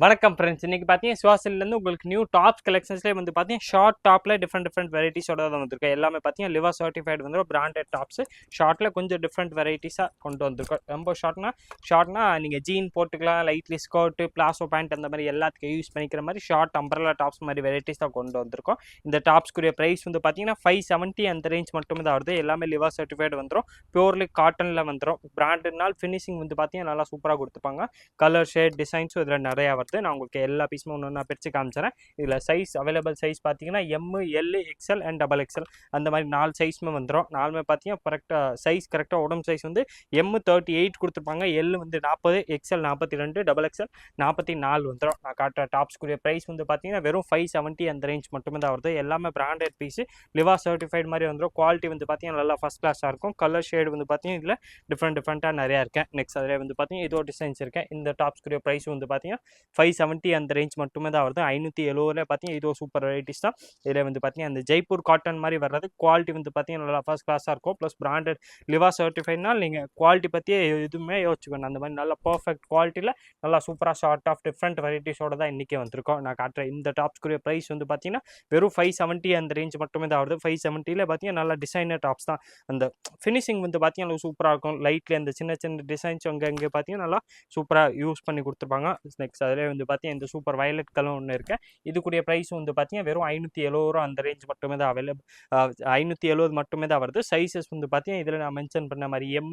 வணக்கம் ஃப்ரெண்ட்ஸ். இன்னைக்கு பார்த்தீங்கன்னா சுவாசிலேருந்து உங்களுக்கு நியூ டாப்ஸ் கலெக்ஷன்ஸ்லேயே வந்து பார்த்தீங்கன்னா ஷார்ட் டாப்பில் டிஃப்ரெண்ட் வெரைட்டிஸோட தான் வந்திருக்கு. எல்லாமே பார்த்தீங்கன்னா லிவா சர்டிஃபைடு வந்து பிராண்டட் டாப்ஸ் ஷார்ட்டில் கொஞ்சம் டிஃப்ரெண்ட் வெரைட்டிஸாக கொண்டு வந்திருக்கோம். ரொம்ப ஷார்ட்னா நீங்கள் ஜீன் போட்டுக்கலாம், லைட்லி ஸ்கர்ட்டு, பிளாசோ பேண்ட் அந்த மாதிரி எல்லாத்துக்கும் யூஸ் பண்ணிக்கிற மாதிரி ஷார்ட் அம்பர்லா டாப்ஸ் மாதிரி வெரைட்டிஸ் தான் கொண்டு வந்திருக்கோம். இந்த டாப்ஸ்க்குரிய ப்ரைஸ் வந்து பார்த்தீங்கன்னா 570 அந்த ரேஞ்ச் மட்டுமே தான் வருது. எல்லாமே லிவா சர்டிஃபைடு வந்துடும், பியூர்லி காட்டனில் வந்துடும். பிராண்டட்னால் ஃபினிஷிங் வந்து பார்த்தீங்கன்னா நல்லா சூப்பராக கொடுத்துருப்பாங்க. கலர் ஷேட் டிசைன்ஸும் இதில் நிறையா வருது. நான் உங்களுக்கு எல்லா பீஸுமே ஒன்று பிரித்து காமிச்சிடறேன். இதில் சைஸ் அவைலபிள் சைஸ் பார்த்தீங்கன்னா M, L, XL and double XL அந்த மாதிரி 4 சைஸுமே வந்துடும். நாலுமே பார்த்தீங்கன்னா கரெக்டாக உடம்பு சைஸ் வந்து எம் 38 கொடுத்துருப்பாங்க, எல் வந்து 40, எக்ஸ்எல் 42, டபுள் எக்ஸ்எல் 44 வந்துடும். நான் காட்டுற டாப்ஸ்க்குரிய ப்ரைஸ் வந்து பார்த்தீங்கன்னா வெறும் 570 அந்த ரேஞ்ச் மட்டுமே தான் வருது. எல்லாமே பிராண்டட் பீஸு, லிவா சர்டிஃபைட் மாதிரி வந்துடும். குவாலிட்டி வந்து பார்த்தீங்கன்னா நல்லா ஃபஸ்ட் கிளாஸாக இருக்கும். கலர் ஷேடு வந்து பார்த்தீங்கன்னா இதில் டிஃப்ரெண்ட்டாக நிறையா இருக்கேன். நெக்ஸ்ட் அதில் வந்து பார்த்தீங்கன்னா இதோ டிசைன்ஸ் இருக்கேன். இந்த டாப்ஸ்க்குரிய ப்ரைஸ் வந்து பார்த்தீங்கன்னா 570 அந்த ரேஞ்ச் மட்டுமே தான் வருது. 570 பார்த்தீங்கன்னா இதோ சூப்பர் வெரைட்டிஸ் தான். இதில் வந்து பார்த்தீங்கன்னா அந்த ஜெய்ப்பூர் காட்டன் மாதிரி வர்றது குவாலிட்டி வந்து பார்த்தீங்கன்னா நல்லா ஃபர்ஸ்ட் கிளாஸாக இருக்கும். ப்ளஸ் பிராண்டட் லிவா சர்டிஃபைட்னால் நீங்கள் குவாலிட்டி பற்றி எதுவுமே யோசிச்சுக்கணும். அந்த மாதிரி நல்லா பர்ஃபெக்ட் குவாலிட்டியில் நல்லா சூப்பராக ஷார்ட் ஆஃப் டிஃப்ரெண்ட் வெரைட்டிஸோட தான் இன்றைக்கி வந்திருக்கோம். நான் காட்டுறேன் இந்த டாப்ஸ்க்குரிய ப்ரைஸ் வந்து பார்த்தீங்கன்னா வெறும் 570 அந்த ரேஞ்ச் மட்டுமே தான் வருது. 570 பார்த்தீங்கன்னா நல்லா டிசைனர் டாப்ஸ் தான். அந்த ஃபினிஷிங் வந்து பார்த்தீங்கன்னா சூப்பராக இருக்கும். லைட்ல அந்த சின்ன டிசைன்ஸ் அங்கே பார்த்தீங்கன்னா நல்லா சூப்பராக யூஸ் பண்ணி கொடுத்துருப்பாங்க. நெக்ஸ்ட் அதிலே வந்து பார்த்தீங்கன்னா இந்த சூப்பர் வயலட் கலர் ஒன்று இருக்குது. இதுக்குரிய ப்ரைஸ் வந்து பார்த்தீங்கன்னா வெறும் 570 அந்த ரேஞ்ச் மட்டுமே தான் அவைலபிள். 570 மட்டுமே தான் வருது. சைஸஸ் வந்து பார்த்தீங்கன்னா இதில் நான் மென்ஷன் பண்ண மாதிரி M,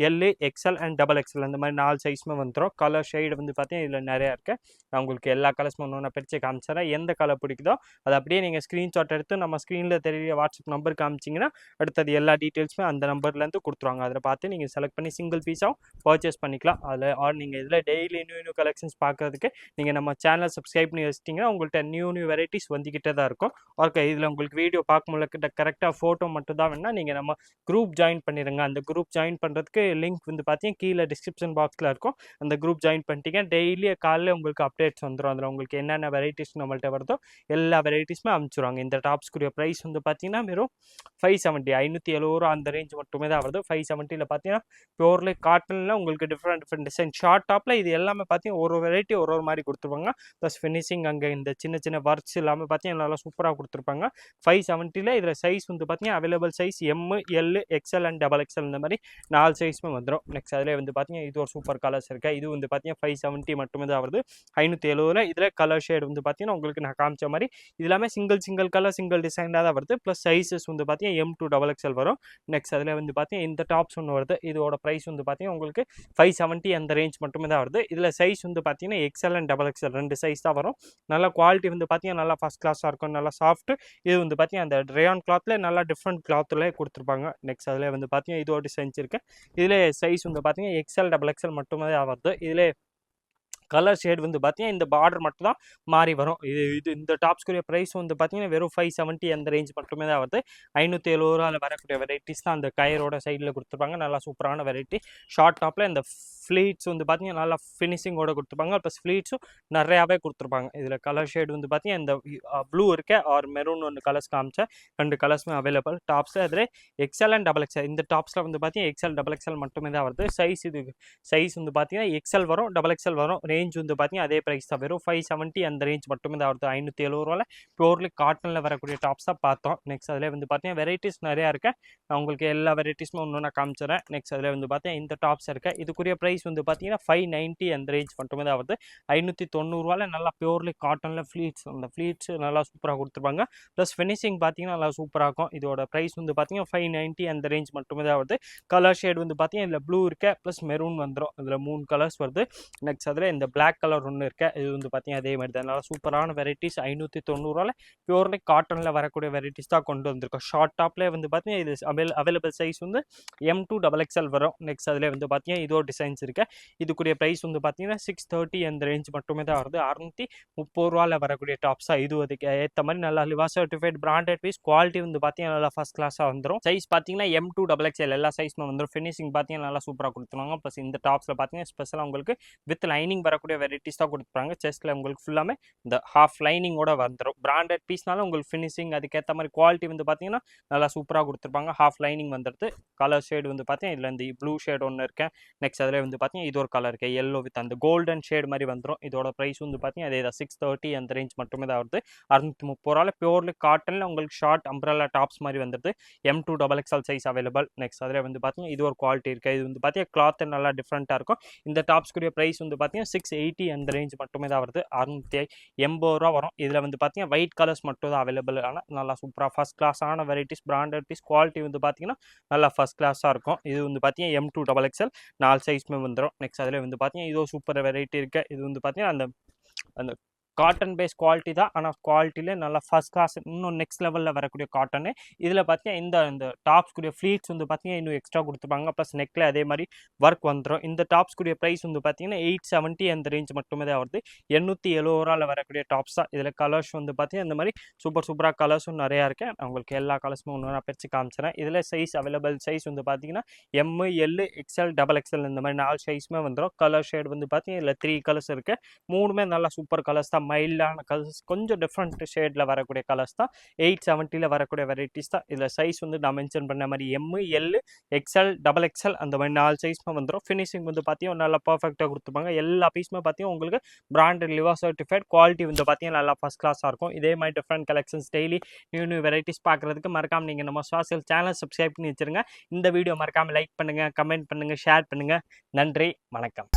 L, XL and double XL அந்த மாதிரி 4 சைஸுமே வந்துடும். கலர் ஷேடு வந்து பார்த்தீங்கன்னா இதில் நிறையா இருக்குது. நான் உங்களுக்கு எல்லா கலர்ஸும் ஒன்று பிரித்து காமிச்சிடறேன். எந்த கலர் பிடிக்குதோ அதை அப்படியே நீங்கள் ஸ்க்ரீன்ஷாட் எடுத்து நம்ம ஸ்க்ரீனில் தெரிய வாட்ஸ்அப் நம்பர் காமிச்சிங்கன்னா அடுத்தது எல்லா டீட்டெயில்ஸுமே அந்த நம்பர்லேருந்து கொடுத்துருவாங்க. அதில் பார்த்து நீங்கள் செலக்ட் பண்ணி சிங்கிள் பீஸாகவும் பர்ச்சேஸ் பண்ணிக்கலாம். அதில் நீங்கள் இதில் டெய்லி நியூ கலெக்ஷன்ஸ் பார்க்குறதுக்கு நீங்கள் நம்ம சேனலை சப்ஸ்கிரைப் பண்ணி வச்சிட்டிங்கன்னா உங்கள்கிட்ட நியூ வெரைட்டிஸ் வந்துக்கிட்டே தான் இருக்கும். ஓகே, இதில் உங்களுக்கு வீடியோ பார்க்கும்போது கரெக்டாக ஃபோட்டோ மட்டும் தான் வேணால் நீங்கள் நம்ம குரூப் ஜாயின் பண்ணிடுங்க. அந்த குரூப் ஜாயின் பண்ணுறதுக்கு லிங்க் வந்து பார்த்தீங்கன்னா கீழே டிஸ்கிரிப்ஷன் பாக்ஸில் இருக்கும். அந்த குரூப் ஜாயின் பண்ணிட்டீங்க டெய்லி காலையில் உங்களுக்கு அப்டேட்ஸ் வந்துடும். அதில் உங்களுக்கு என்னென்ன வெரைட்டிஸ் நம்மள்கிட்ட வருதோ எல்லா வெரைட்டிஸுமே அனுப்பிச்சுருவாங்க. இந்த டாப்ஸ்க்குரிய ப்ரைஸ் வந்து பார்த்தீங்கன்னா வெறும் 570 570 அந்த ரேஞ்ச் மட்டுமே தான் வருது. 570 பார்த்தீங்கன்னா பியூர்லி காட்டனில் உங்களுக்கு டிஃப்ரெண்ட் டிசைன் ஷார்ட் டாப்பில் இது எல்லாமே பார்த்தீங்கன்னா ஒரு வெரைட்டி ஒரு மாதிரி கொடுத்துருப்பாங்க. ப்ளஸ் ஃபினிஷிங் அங்கே இந்த சின்ன ஒர்க்ஸ் எல்லாமே பார்த்தீங்கன்னா நல்லா சூப்பராக கொடுத்துருப்பாங்க. 570 இதில் சைஸ் வந்து பார்த்தீங்கன்னா available size M, L, XL and double XL இந்த மாதிரி 4 சைஸுமே வந்துடும். நெக்ஸ்ட் அதில் வந்து பார்த்தீங்கன்னா இது ஒரு சூப்பர் கலர்ஸ் இருக்குது. இது வந்து பார்த்தீங்கன்னா 570 மட்டுமே தான் வருது. 570 இதில் கலர் ஷேடு வந்து பார்த்தீங்கன்னா உங்களுக்கு நான் காமிச்ச மாதிரி இது எல்லாமே சிங்கிள் கலர் சிங்கிள் டிசைனாக தான் வருது. ப்ளஸ் சைஸஸ் வந்து பார்த்தீங்கன்னா எம் டு டபுள் எக்ஸ்எல் வரும். நெக்ஸ்ட் அதில் வந்து பார்த்தீங்கன்னா இந்த டாப்ஸ் ஒன்று வருது. இதோட ப்ரைஸ் வந்து பார்த்தீங்கன்னா உங்களுக்கு 570 அந்த ரேஞ்ச் மட்டுமே தான் வருது. இதில் சைஸ் வந்து பார்த்தீங்கன்னா XL and double XL 2 size தான் வரும். நல்லா குவாலிட்டி வந்து பார்த்தீங்கன்னா நல்லா ஃபஸ்ட் கிளாஸாக இருக்கும், நல்லா சாஃப்ட். இது வந்து பார்த்தீங்கன்னா அந்த ரேயான் கிளாத்தில் நல்லா டிஃப்ரெண்ட் கிளாத்தில் கொடுத்துருப்பாங்க. நெக்ஸ்ட் அதில் வந்து பார்த்தீங்கன்னா இதோட டிசைன்ஸ் இருக்குது. இதில் சைஸ் வந்து பார்த்தீங்கன்னா எக்ஸ்எல் டபுள் எக்ஸ்எல் மட்டுமே தான் வருது. இதில் கலர் ஷேட் வந்து பார்த்தீங்கன்னா இந்த பார்டர் மட்டும் தான் மாறி வரும். இந்த டாப்ஸ்க்குரிய ப்ரைஸ் வந்து பார்த்தீங்கன்னா வெறும் 570 அந்த ரேஞ்ச் மட்டுமே தான் வருது. 570 வரக்கூடிய வெரைட்டிஸ் தான் அந்த கயரோட சைடில் கொடுத்துருப்பாங்க. நல்லா சூப்பரான வெரைட்டி. ஷார்ட் டாப்பில் இந்த ஃப்ளீட்ஸ் வந்து பார்த்தீங்கன்னா நல்லா ஃபினிஷிங்கோட கொடுத்துருப்பாங்க. ப்ளஸ் ஃப்ளீட்ஸும் நிறையாவே கொடுத்துருப்பாங்க. இதில் கலர் ஷேட் வந்து பார்த்தீங்கன்னா இந்த ப்ளூ இருக்க ஆர் மெரூன் ஒன்று கலர்ஸ் காமிச்சேன். 2 கலர்ஸுமே அவைலபிள். டாப்ஸ் அதில் எக்ஸ்எல் அண்ட் டபுள் எக்ஸ்எல். இந்த டாப்ஸில் வந்து பார்த்தீங்கன்னா எக்ஸ்எல் டபுள் எக்ஸ்எல் மட்டுமே தான் வருது. சைஸ் வந்து பார்த்தீங்கன்னா எக்ஸ்எல் வரும், டபுள் எக்ஸ்எல் வரும். ரேஞ்ச் வந்து பார்த்தீங்கன்னா அதே ப்ரைஸ் தான், வெறும் 570 அந்த ரேஞ்ச் மட்டுமே தான் வருது. 570 பியூர்லி காட்டனில் வரக்கூடிய டாப்ஸ் தான் பார்த்தோம். நெக்ஸ்ட் அதில் வந்து பார்த்தீங்கன்னா வெரைட்டிஸ் நிறையா இருக்குது. நான் உங்களுக்கு எல்லா வெரைட்டிஸுமே ஒன்று நான் காமிச்சிடறேன். நெக்ஸ்ட் அதில் வந்து பார்த்தீங்கன்னா இந்த டாப்ஸ் இருக்குது. இதுக்குரிய ப்ரைஸ் வந்து பார்த்தீங்கன்னா 590 அந்த ரேஞ்ச் மட்டுமே தான் வருது. 590 நல்லா பியூர்லி காட்டனில் ஃப்ளீட்ஸ், அந்த ஃப்ளீட்ஸ் நல்லா சூப்பராக கொடுத்துருப்பாங்க. ப்ளஸ் ஃபினிஷிங் பார்த்தீங்கன்னா நல்லா சூப்பராக இருக்கும். இதோட ப்ரைஸ் வந்து பார்த்தீங்கன்னா 590 அந்த ரேஞ்ச் மட்டுமே தான் வருது. கலர் ஷேட் வந்து பார்த்தீங்கன்னா இதில் ப்ளூ இருக்க ப்ளஸ் மெரூன் வந்துடும். இதில் 3 கலர்ஸ் வருது. நெக்ஸ்ட் அதில் இந்த பிளாக் கலர் ஒன்று இருக்குது. இது வந்து பார்த்தீங்கன்னா அதே மாதிரி தான் நல்லா சூப்பரான வெரைட்டிஸ். 590 பியூர்லி காட்டனில் வரக்கூடிய வெரைட்டிஸ் தான் கொண்டு வந்திருக்கோம். ஷார்ட் டாப்லேயே வந்து பார்த்தீங்கன்னா இது அவைலபிள் சைஸ் வந்து எம் டு டபுள் எக்ஸ்எல் வரும். நெக்ஸ்ட் அதில் வந்து பார்த்தீங்கன்னா இதோ டிசைன்ஸ் இருக்குது. இதுக்குரிய ப்ரைஸ் வந்து பார்த்தீங்கன்னா 630 அந்த ரேஞ்ச் மட்டுமே தான் வருது. 630 வரக்கூடிய டாப்ஸாக இது அதுக்கு ஏற்ற மாதிரி நல்லா லிவா சர்டிஃபைட் பிராண்டட் பீஸ். குவாலிட்டி வந்து பார்த்தீங்கன்னா நல்லா ஃபஸ்ட் கிளாஸாக வந்துடும். சைஸ் பார்த்தீங்கன்னா எம் டு டபுள் எக்ஸ்எல் எல்லா சைஸுமே வந்துடும். ஃபினிஷிங் பார்த்தீங்கன்னா நல்லா சூப்பராக கொடுத்துருவாங்க. ப்ளஸ் இந்த டாப்ஸில் பார்த்தீங்கன்னா ஸ்பெஷலாக உங்களுக்கு வித் லைனிங் வரக்கூடிய வெரைட்டிஸ் தான் கொடுத்துருப்பாங்க. செஸ்ட்டில் உங்களுக்கு ஃபுல்லாமே இந்த ஹாஃப் லைனிங்கோட வந்துடும். பிராண்டட் பீஸ்னால உங்களுக்கு ஃபினிஷிங் அதுக்கேற்ற மாதிரி குவாலிட்டி வந்து பார்த்தீங்கன்னா நல்லா சூப்பராக கொடுத்துருப்பாங்க. ஹாஃப் லைனிங் வந்துடுது. கலர் ஷேடு வந்து பார்த்தீங்கன்னா இதில் இந்த ப்ளூ ஷேட் ஒன்று இருக்கேன். நெக்ஸ்ட் அதில் வந்து பார்த்தீங்கன்னா இது ஒரு கலர் இருக்குது எல்லோ வித் அந்த கோல்டன் ஷேட் மாதிரி வந்துடும். இதோட ப்ரைஸ் வந்து பார்த்தீங்கன்னா அதே தான் 630 அந்த ரேஞ்ச் மட்டுமே தான் வருது. 630 பியூர்லி காட்டனில் உங்களுக்கு ஷார்ட் அம்ப்ரல்லா டாப்ஸ் மாதிரி வந்துடுது. M2 XXL size available. Next அதில் வந்து பார்த்தீங்கன்னா இது ஒரு குவாலிட்டி இருக்குது. இது வந்து பார்த்தீங்கன்னா கிளாத் நல்லா டிஃப்ரெண்ட்டாக இருக்கும். இந்த டாப்ஸ்க்குரிய ப்ரைஸ் வந்து பார்த்தீங்கன்னா 680 அந்த ரேஞ்ச் மட்டுமே தான் வருது. 680 வரும். இதில் வந்து பார்த்தீங்கன்னா ஒயிட் கலர்ஸ் மட்டும் தான் அவைலபிள். ஆனால் நல்லா சூப்பராக ஃபஸ்ட் கிளாஸான வெரைட்டிஸ் பிராண்டட் பீஸ் குவாலிட்டி வந்து பார்த்தீங்கன்னா நல்லா ஃபஸ்ட் கிளாஸாக இருக்கும். இது வந்து பார்த்தீங்கன்னா M2 XXL 4 சைஸ்மே வந்துடும். நெக்ஸ்ட் அதில் வந்து பார்த்தீங்கன்னா இதோ சூப்பர் வெரைட்டி இருக்குது. இது வந்து பார்த்தீங்கன்னா அந்த அந்த காட்டன் பேஸ் குவாலிட்டி தான். ஆனால் குவாலிட்டியிலே நல்லா ஃபஸ்ட் கிளாஸ் இன்னும் நெக்ஸ்ட் லெவலில் வரக்கூடிய காட்டனு. இதில் பார்த்தீங்கன்னா இந்த டாப்ஸ்க்குரிய ஃப்ளீட்ஸ் வந்து பார்த்தீங்கன்னா இன்னும் எக்ஸ்ட்ரா கொடுத்துருப்பாங்க. ப்ளஸ் நெக்கில் அதே மாதிரி ஒர்க் வந்துடும். இந்த டாப்ஸ்க்குரிய ப்ரைஸ் வந்து பார்த்தீங்கன்னா 870 அந்த ரேஞ்ச் மட்டுமே தான் வருது. 870 வரக்கூடிய டாப்ஸ் தான். இதில் கலர்ஸ் வந்து பார்த்தீங்கன்னா இந்த மாதிரி சூப்பராக கலர்ஸும் நிறையா இருக்குது. நான் உங்களுக்கு எல்லா கலர்ஸுமே ஒன்று நான் பிரித்து காமிச்சிடறேன். இதில் சைஸ் அவைலபிள் சைஸ் வந்து பார்த்தீங்கன்னா M, L, XL, XXL இந்த மாதிரி 4 சைஸுமே வந்துடும். கலர் ஷேட் வந்து பார்த்தீங்கன்னா இதில் 3 கலர்ஸ் இருக்குது. 3மே நல்லா சூப்பர் கலர்ஸ் தான். மைல்டான கலர்ஸ், கொஞ்சம் டிஃப்ரெண்ட் ஷேடில் வரக்கூடிய கலர்ஸ் தான். 870 வரக்கூடிய வெரைட்டிஸ் தான். இதில் சைஸ் வந்து நான் மென்ஷன் பண்ண மாதிரி M, L, XL, XXL அந்த மாதிரி 4 சைஸ்மே வந்துடும். ஃபினிஷிங் வந்து பார்த்தீங்கன்னா நல்லா பர்ஃபெக்டாக கொடுத்துருப்பாங்க. எல்லா பீஸுமே பார்த்தீங்கன்னா உங்களுக்கு பிராண்டட் லிவா சர்டிஃபைட் குவாலிட்டி வந்து பார்த்தீங்கன்னா நல்லா ஃபஸ்ட் கிளாஸாக இருக்கும். இதே மாதிரி different collections daily new varieties பார்க்குறதுக்கு மறக்காமல் நீங்கள் நம்ம சோஷியல் சேனல் சப்ஸ்கிரைப் பண்ணி வச்சுருங்க. இந்த வீடியோ மறக்காமல் லைக் பண்ணுங்கள், கமெண்ட் பண்ணுங்கள், ஷேர் பண்ணுங்கள். நன்றி, வணக்கம்.